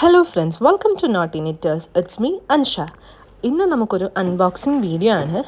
Hello friends, welcome to Naughty Knitters. It's me, Ansha. ഇന്ന് നമുക്കൊരു unboxing video ആണ്.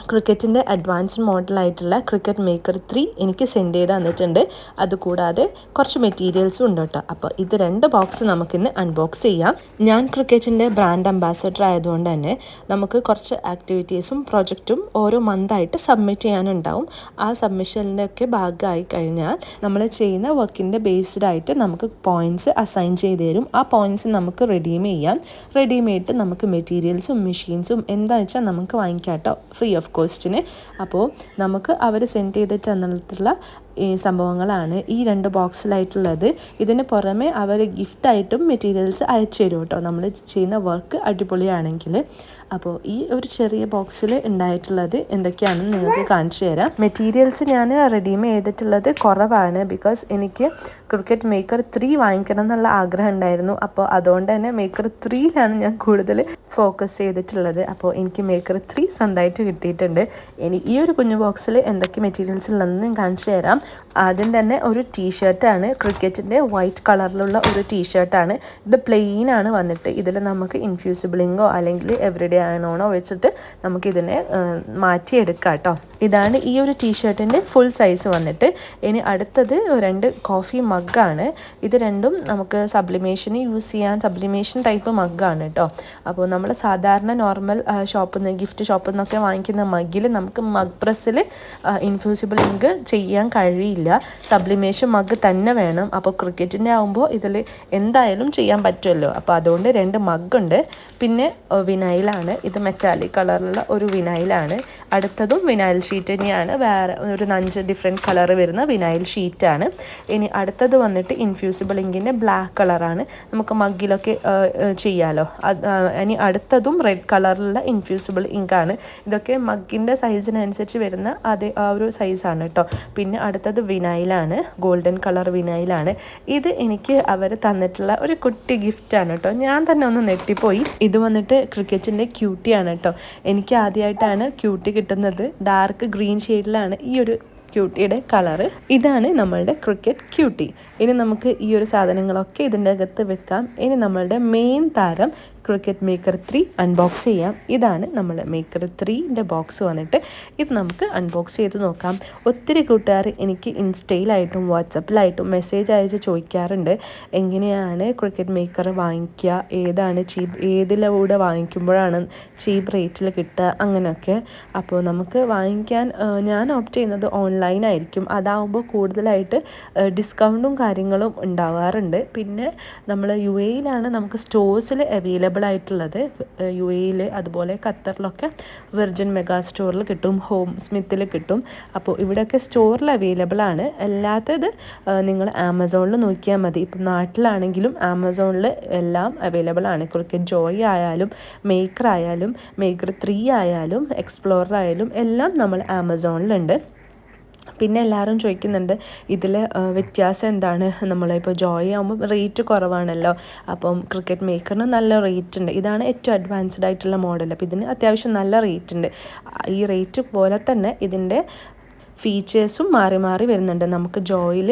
ക്രിക്കറ്റിൻ്റെ advanced മോഡലായിട്ടുള്ള cricket maker 3 എനിക്ക് send ചെയ്ത് തന്നിട്ടുണ്ട്. അതുകൂടാതെ കുറച്ച് മെറ്റീരിയൽസും ഉണ്ട് കേട്ടോ. അപ്പോൾ ഇത് 2 ബോക്സ് നമുക്കിന്ന് അൺബോക്സ് ചെയ്യാം. ഞാൻ ക്രിക്കറ്റിൻ്റെ ബ്രാൻഡ് അംബാസഡർ ആയതുകൊണ്ട് തന്നെ നമുക്ക് കുറച്ച് ആക്ടിവിറ്റീസും പ്രൊജക്റ്റും ഓരോ മന്തായിട്ട് സബ്മിറ്റ് ചെയ്യാനുണ്ടാവും. ആ സബ്മിഷൻ്റെ ഒക്കെ ഭാഗമായി കഴിഞ്ഞാൽ നമ്മൾ ചെയ്യുന്ന വർക്കിൻ്റെ ബേസ്ഡ് ആയിട്ട് നമുക്ക് പോയിൻറ്റ്സ് അസൈൻ ചെയ്ത് തരും. ആ പോയിൻറ്റ്സ് നമുക്ക് റെഡീം ചെയ്യാം. റെഡീം ചെയ്തിട്ട് നമുക്ക് മെറ്റീരിയൽസും മെഷീൻസും എന്താ വെച്ചാൽ നമുക്ക് വാങ്ങിക്കാം കേട്ടോ, ഫ്രീ ഓഫ് കോസ്റ്റിന്. അപ്പോൾ നമുക്ക് അവർ സെൻഡ് ചെയ്തിട്ട് തന്നിട്ടുള്ള ഈ സംഭവങ്ങളാണ് ഈ 2 ബോക്സിലായിട്ടുള്ളത്. ഇതിന് പുറമെ അവർ ഗിഫ്റ്റായിട്ടും മെറ്റീരിയൽസ് അയച്ചു തരും കേട്ടോ, നമ്മൾ ചെയ്യുന്ന വർക്ക് അടിപൊളിയാണെങ്കിൽ. അപ്പോൾ ഈ ഒരു ചെറിയ ബോക്സിൽ ഉണ്ടായിട്ടുള്ളത് എന്തൊക്കെയാണെന്ന് നിങ്ങൾക്ക് കാണിച്ചു തരാം. മെറ്റീരിയൽസ് ഞാൻ റെഡീം ചെയ്തിട്ടുള്ളത് കുറവാണ്, ബിക്കോസ് എനിക്ക് ക്രിക്കറ്റ് മേക്കർ 3 വാങ്ങിക്കണം എന്നുള്ള ആഗ്രഹം ഉണ്ടായിരുന്നു. അപ്പോൾ അതുകൊണ്ട് തന്നെ മേക്കർ 3യിലാണ് ഞാൻ കൂടുതൽ ഫോക്കസ് ചെയ്തിട്ടുള്ളത്. അപ്പോൾ എനിക്ക് മേക്കർ 3 സ്വന്തമായിട്ട് കിട്ടിയിട്ടുണ്ട്. ഇനി ഈ ഒരു കുഞ്ഞു ബോക്സിൽ എന്തൊക്കെ മെറ്റീരിയൽസ് ഉള്ളതെന്ന് ഞാൻ കാണിച്ചു തരാം. ആദ്യം തന്നെ ഒരു ടീഷർട്ടാണ്, ക്രിക്കറ്റിൻ്റെ വൈറ്റ് കളറിലുള്ള ഒരു ടീഷർട്ടാണ്. ഇത് പ്ലെയിൻ ആണ് വന്നിട്ട്. ഇതിൽ നമുക്ക് ഇൻഫ്യൂസിബിളിങ്ങോ അല്ലെങ്കിൽ എവറിഡേ അയണോണോ വെച്ചിട്ട് നമുക്കിതിനെ മാറ്റിയെടുക്കാം കേട്ടോ. ഇതാണ് ഈ ഒരു ടീഷർട്ടിൻ്റെ ഫുൾ സൈസ് വന്നിട്ട്. ഇനി അടുത്തത് 2 കോഫി മഗ്ഗാണ്. ഇത് രണ്ടും നമുക്ക് സബ്ലിമേഷന് യൂസ് ചെയ്യാൻ, സബ്ലിമേഷൻ ടൈപ്പ് മഗ്ഗാണ് കേട്ടോ. അപ്പോൾ നമ്മൾ സാധാരണ നോർമൽ ഷോപ്പിൽ നിന്ന്, ഗിഫ്റ്റ് ഷോപ്പിൽ നിന്നൊക്കെ വാങ്ങിക്കുന്ന മഗ്ഗിൽ നമുക്ക് മഗ് പ്രസ്സിൽ ഇൻഫ്യൂസിബിൾ ഇങ്ക് ചെയ്യാൻ കഴിയില്ല. സബ്ലിമേഷൻ മഗ് തന്നെ വേണം. അപ്പോൾ ക്രിക്കറ്റിൻ്റെ ആകുമ്പോൾ ഇതിൽ എന്തായാലും ചെയ്യാൻ പറ്റുമല്ലോ. അപ്പോൾ അതുകൊണ്ട് 2 മഗ്ഗുണ്ട്. പിന്നെ വിനൈലാണ്. ഇത് മെറ്റാലിക് കളറിലുള്ള ഒരു വിനൈലാണ്. അടുത്തതും വിനൈൽ ഷീറ്റ് തന്നെയാണ്, വേറെ ഒരു 5 ഡിഫറെൻറ്റ് കളർ വരുന്ന വിനൈൽ ഷീറ്റാണ്. ഇനി അടുത്തത് വന്നിട്ട് ഇൻഫ്യൂസിബിൾ ഇങ്കിൻ്റെ ബ്ലാക്ക് കളറാണ്. നമുക്ക് മഗ്ഗിലൊക്കെ ചെയ്യാമല്ലോ. ഇനി അടുത്തതും റെഡ് കളറിലുള്ള ഇൻഫ്യൂസിബിൾ ഇങ്കാണ്. ഇതൊക്കെ മഗ്ഗിൻ്റെ സൈസിനനുസരിച്ച് വരുന്ന ആ ഒരു സൈസാണ് കേട്ടോ. പിന്നെ അടുത്തത് വിനൈലാണ്, ഗോൾഡൻ കളർ വിനൈലാണ്. ഇത് എനിക്ക് അവർ തന്നിട്ടുള്ള ഒരു കുട്ടി ഗിഫ്റ്റാണ് കേട്ടോ. ഞാൻ തന്നെ ഒന്ന് നെട്ടിപ്പോയി. ഇത് വന്നിട്ട് ക്രിക്കറ്റിൻ്റെ ക്യൂട്ടിയാണ് കേട്ടോ. എനിക്ക് ആദ്യമായിട്ടാണ് ക്യൂട്ടി കിട്ടുന്നത്. ഡാർക്ക് ഗ്രീൻ ഷെയ്ഡിലാണ് ഈ ഒരു ക്യൂട്ടിയുടെ കളറ്. ഇതാണ് നമ്മളുടെ ക്രിക്കറ്റ് ക്യൂട്ടി. ഇനി നമുക്ക് ഈ ഒരു സാധനങ്ങളൊക്കെ ഇതിൻ്റെ അകത്ത് വെക്കാം. ഇനി നമ്മളുടെ മെയിൻ താരം ക്രിക്കറ്റ് മേക്കർ 3 അൺബോക്സ് ചെയ്യാം. ഇതാണ് നമ്മൾ മേക്കർ 3ൻ്റെ ബോക്സ് വന്നിട്ട്. ഇത് നമുക്ക് അൺബോക്സ് ചെയ്ത് നോക്കാം. ഒത്തിരി കൂട്ടുകാർ എനിക്ക് ഇൻസ്റ്റയിലായിട്ടും വാട്സപ്പിലായിട്ടും മെസ്സേജ് അയച്ച് ചോദിക്കാറുണ്ട്, എങ്ങനെയാണ് ക്രിക്കറ്റ് മേക്കർ വാങ്ങിക്കുക, ഏതാണ് ചീപ്പ്, ഏതിലൂടെ വാങ്ങിക്കുമ്പോഴാണ് ചീപ്പ് റേറ്റിൽ കിട്ടുക, അങ്ങനെയൊക്കെ. അപ്പോൾ നമുക്ക് വാങ്ങിക്കാൻ ഞാൻ ഓപ്റ്റ് ചെയ്യുന്നത് ഓൺലൈനായിരിക്കും. അതാവുമ്പോൾ കൂടുതലായിട്ട് ഡിസ്കൗണ്ടും കാര്യങ്ങളും ഉണ്ടാവാറുണ്ട്. പിന്നെ നമ്മൾ UAEയിലാണ് നമുക്ക് സ്റ്റോഴ്സിൽ അവൈലബിൾ ആയിട്ടുള്ളത്. UAEയിൽ അതുപോലെ ഖത്തറിലൊക്കെ വിർജിൻ മെഗാ സ്റ്റോറിൽ കിട്ടും, ഹോം സ്മിത്തിൽ കിട്ടും. അപ്പോൾ ഇവിടെയൊക്കെ സ്റ്റോറിൽ അവൈലബിൾ ആണ്. അല്ലാത്തത് നിങ്ങൾ ആമസോണിൽ നോക്കിയാൽ മതി. ഇപ്പം നാട്ടിലാണെങ്കിലും ആമസോണിൽ എല്ലാം അവൈലബിൾ ആണ്. ക്രിക്കറ്റ് ജോയ് ആയാലും മേക്കർ ആയാലും മേക്കർ 3 ആയാലും എക്സ്പ്ലോറർ ആയാലും എല്ലാം നമ്മൾ ആമസോണിലുണ്ട്. പിന്നെ എല്ലാവരും ചോദിക്കുന്നുണ്ട് ഇതിൽ വ്യത്യാസം എന്താണ്, നമ്മളിപ്പോൾ ജോയ് ആകുമ്പോൾ റേറ്റ് കുറവാണല്ലോ, അപ്പം ക്രിക്കറ്റ് മേക്കറിന് നല്ല റേറ്റ് ഉണ്ട്. ഇതാണ് ഏറ്റവും അഡ്വാൻസ്ഡ് ആയിട്ടുള്ള മോഡൽ. അപ്പോൾ ഇതിന് അത്യാവശ്യം നല്ല റേറ്റ് ഉണ്ട്. ഈ റേറ്റ് പോലെ തന്നെ ഇതിൻ്റെ ഫീച്ചേഴ്സും മാറി മാറി വരുന്നുണ്ട്. നമുക്ക് ജോയിൽ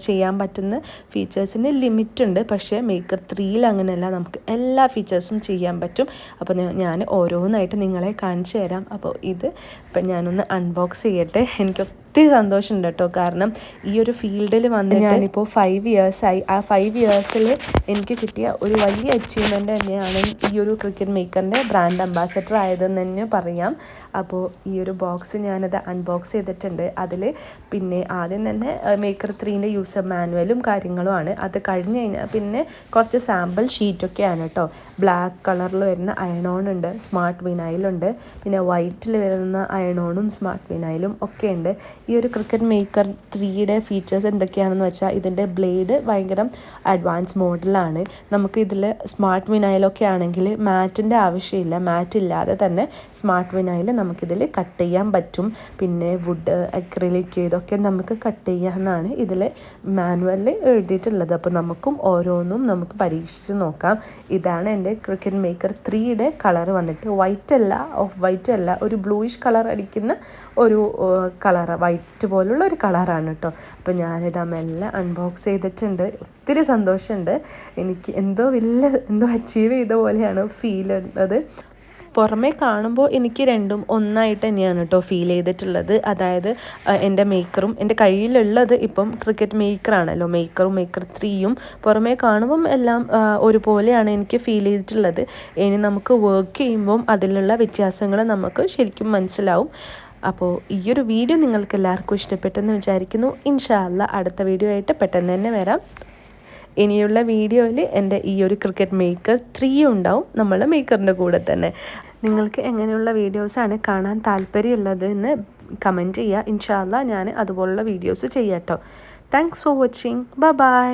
ചെയ്യാൻ പറ്റുന്ന ഫീച്ചേഴ്സിന് ലിമിറ്റ് ഉണ്ട്. പക്ഷേ മേക്കർ 3യിൽ അങ്ങനെയല്ല, നമുക്ക് എല്ലാ ഫീച്ചേഴ്സും ചെയ്യാൻ പറ്റും. അപ്പോൾ ഞാൻ ഓരോന്നായിട്ട് നിങ്ങളെ കാണിച്ചു തരാം. അപ്പോൾ ഇത് ഇപ്പം ഞാനൊന്ന് അൺബോക്സ് ചെയ്യട്ടെ. എനിക്ക് ഒത്തിരി സന്തോഷമുണ്ട് കേട്ടോ. കാരണം ഈ ഒരു ഫീൽഡിൽ വന്ന് ഞാനിപ്പോൾ 5 ഇയേഴ്സായി. ആ 5 ഇയേഴ്സിൽ എനിക്ക് കിട്ടിയ ഒരു വലിയ അച്ചീവ്മെൻറ്റ് തന്നെയാണ് ഈ ഒരു ക്രിക്കറ്റ് മേക്കറിൻ്റെ ബ്രാൻഡ് അംബാസഡർ ആയതെന്ന് തന്നെ പറയാം. അപ്പോൾ ഈ ഒരു ബോക്സ് ഞാനത് അൺബോക്സ് ചെയ്തിട്ടുണ്ട്. അതിൽ പിന്നെ ആദ്യം തന്നെ മേക്കർ 3ൻ്റെ യൂസർ മാനുവലും കാര്യങ്ങളുമാണ്. അത് കഴിഞ്ഞ് കഴിഞ്ഞാൽ പിന്നെ കുറച്ച് സാമ്പിൾ ഷീറ്റൊക്കെയാണ് കേട്ടോ. ബ്ലാക്ക് കളറിൽ വരുന്ന അയണോൺ ഉണ്ട്, സ്മാർട്ട് വിനൈലുണ്ട്, പിന്നെ വൈറ്റിൽ വരുന്ന അയണോണും സ്മാർട്ട് വിനൈലും ഒക്കെ ഉണ്ട്. ഈ ഒരു ക്രിക്കറ്റ് മേക്കർ 3യുടെ ഫീച്ചേഴ്സ് എന്തൊക്കെയാണെന്ന് വെച്ചാൽ ഇതിൻ്റെ ബ്ലേഡ് ഭയങ്കര അഡ്വാൻസ് മോഡലാണ്. നമുക്ക് ഇതിൽ സ്മാർട്ട് വിനൈലൊക്കെ ആണെങ്കിൽ മാറ്റിൻ്റെ ആവശ്യമില്ല. മാറ്റ് ഇല്ലാതെ തന്നെ സ്മാർട്ട് വിനൈൽ നമുക്കിതിൽ കട്ട് ചെയ്യാൻ പറ്റും. പിന്നെ വുഡ്, അക്രിലിക് ഇതൊക്കെ നമുക്ക് കട്ട് ചെയ്യാമെന്നാണ് ഇതിൽ മാനുവലിൽ എഴുതിയിട്ടുള്ളത്. അപ്പോൾ നമുക്കും ഓരോന്നും നമുക്ക് പരീക്ഷിച്ച് നോക്കാം. ഇതാണ് എൻ്റെ ക്രിക്കറ്റ് മേക്കർ 3യുടെ കളർ വന്നിട്ട്. വൈറ്റ് അല്ല, ഓഫ് വൈറ്റ് അല്ല, ഒരു ബ്ലൂയിഷ് കളർ അടിക്കുന്ന ഒരു കളർ, വൈറ്റ് പോലുള്ള ഒരു കളറാണ് കേട്ടോ. അപ്പോൾ ഞാനിതാ മെല്ലെ അൺബോക്സ് ചെയ്തിട്ടുണ്ട്. ഒത്തിരി സന്തോഷമുണ്ട്. എനിക്ക് എന്തോ അച്ചീവ് ചെയ്ത പോലെയാണ് ഫീൽ ചെയ്യുന്നത്. പുറമേ കാണുമ്പോൾ എനിക്ക് രണ്ടും ഒന്നായിട്ട് തന്നെയാണ് കേട്ടോ ഫീൽ ചെയ്തിട്ടുള്ളത്. അതായത് എൻ്റെ മേക്കറും എൻ്റെ കയ്യിലുള്ളത് ഇപ്പം ക്രിക്കറ്റ് മേക്കറാണല്ലോ, മേക്കർ 3യും പുറമേ കാണുമ്പം എല്ലാം ഒരുപോലെയാണ് എനിക്ക് ഫീൽ ചെയ്തിട്ടുള്ളത്. ഇനി നമുക്ക് വർക്ക് ചെയ്യുമ്പം അതിലുള്ള വ്യത്യാസങ്ങൾ നമുക്ക് ശരിക്കും മനസ്സിലാവും. അപ്പോൾ ഈ ഒരു വീഡിയോ നിങ്ങൾക്ക് എല്ലാവർക്കും ഇഷ്ടപ്പെട്ടെന്ന് വിചാരിക്കുന്നു. ഇൻഷാ അല്ലാഹ് അടുത്ത വീഡിയോ ആയിട്ട് പെട്ടെന്ന് തന്നെ വരാം. ഇനിയുള്ള വീഡിയോയിൽ എൻ്റെ ഈ ഒരു ക്രിക്കറ്റ് മേക്കർ 3 ഉണ്ടാവും നമ്മളുടെ മേക്കറിൻ്റെ കൂടെ തന്നെ. നിങ്ങൾക്ക് എങ്ങനെയുള്ള വീഡിയോസാണ് കാണാൻ താല്പര്യമുള്ളത് എന്ന് കമൻറ്റ് ചെയ്യുക. ഇൻഷാ അല്ലാഹ് ഞാൻ അതുപോലുള്ള വീഡിയോസ് ചെയ്യാം കേട്ടോ. Thanks for watching. ബൈ.